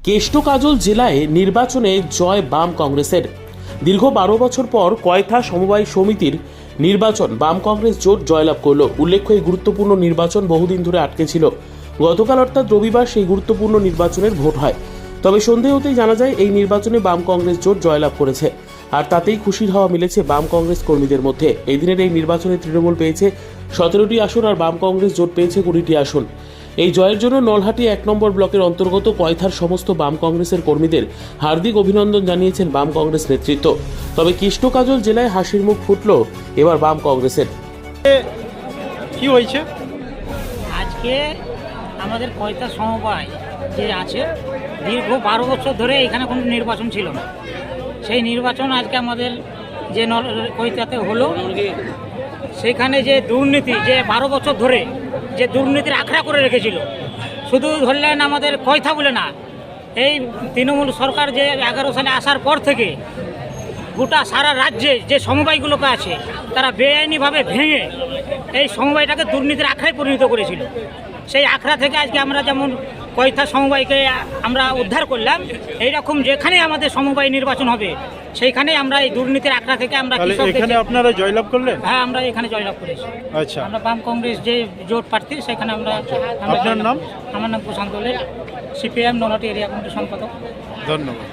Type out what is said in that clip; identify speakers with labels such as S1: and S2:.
S1: কেষ্ট-কাজল জেলায় নির্বাচনে জয় বাম কংগ্রেসের। দীর্ঘ 12 বছর পর কয়থা সমবায় সমিতির নির্বাচন বাম কংগ্রেস জোট জয়লাভ করল। উল্লেখ্য, এই গুরুত্বপূর্ণ নির্বাচন বহুদিন ধরে আটকে ছিল। গতকাল অর্থাৎ রবিবার সেই গুরুত্বপূর্ণ নির্বাচনের ভোট হয়। তবে সন্ধে হতেই জানা যায় এই নির্বাচনে বাম কংগ্রেস জোট জয়লাভ করেছে, আর তাতেই খুশির হাওয়া মিলেছে বাম কংগ্রেস কর্মীদের মধ্যে। এই দিনের এই নির্বাচনে তৃণমূল পেয়েছে 17টি আসন আর বাম কংগ্রেস জোট পেয়েছে 20টি আসন। এই জয়ের জন্য নলহাটি 1 নম্বর ব্লকের অন্তর্গত কয়থার সমস্ত বাম কংগ্রেসের কর্মীদের হার্দিক অভিনন্দন জানিয়েছেন বাম কংগ্রেস নেতৃত্ব। তবে কেষ্ট-কাজল জেলায় হাসির মুখ ফুটল এবার বাম কংগ্রেসের।
S2: কি হয়েছে
S3: আজকে আমাদের কয়থা সমবায় যে আছে, দীর্ঘ 12 বছর ধরে এখানে কোনো নির্বাচন ছিল না। সেই নির্বাচন আজকে আমাদের যে কয়থাতে হলো, সেখানে যে দুর্নীতি, যে 12 বছর ধরে যে দুর্নীতির আখড়া করে রেখেছিল, শুধু ধরলেন আমাদের কয়থা বলে না, এই তৃণমূল সরকার যে 11 সালে আসার পর থেকে গোটা সারা রাজ্যে যে সমবায়গুলোকে আছে তারা বেআইনিভাবে ভেঙে এই সমবায়টাকে দুর্নীতির আখড়ায় পরিণত করেছিল। সেই আখড়া থেকে আজকে আমরা যেমন কয়থা সমবায়কে আমরা উদ্ধার করলাম, এইরকম যেখানে আমাদের সমবায় নির্বাচন হবে সেইখানে আমরা এই দুর্নীতির আখড়া থেকে আমরা
S2: এখানে আপনারা জয়লাভ করলেন?
S3: হ্যাঁ, আমরা এখানে জয়লাভ করেছি।
S2: আচ্ছা,
S3: আমরা বাম কংগ্রেস যে জোট প্রার্থী সেখানে আমরা।
S2: আপনার নাম?
S3: আমার নাম প্রশান্ত লে, সিপিএম নলহাটি এরিয়া কমিটির সম্পাদক।
S2: ধন্যবাদ।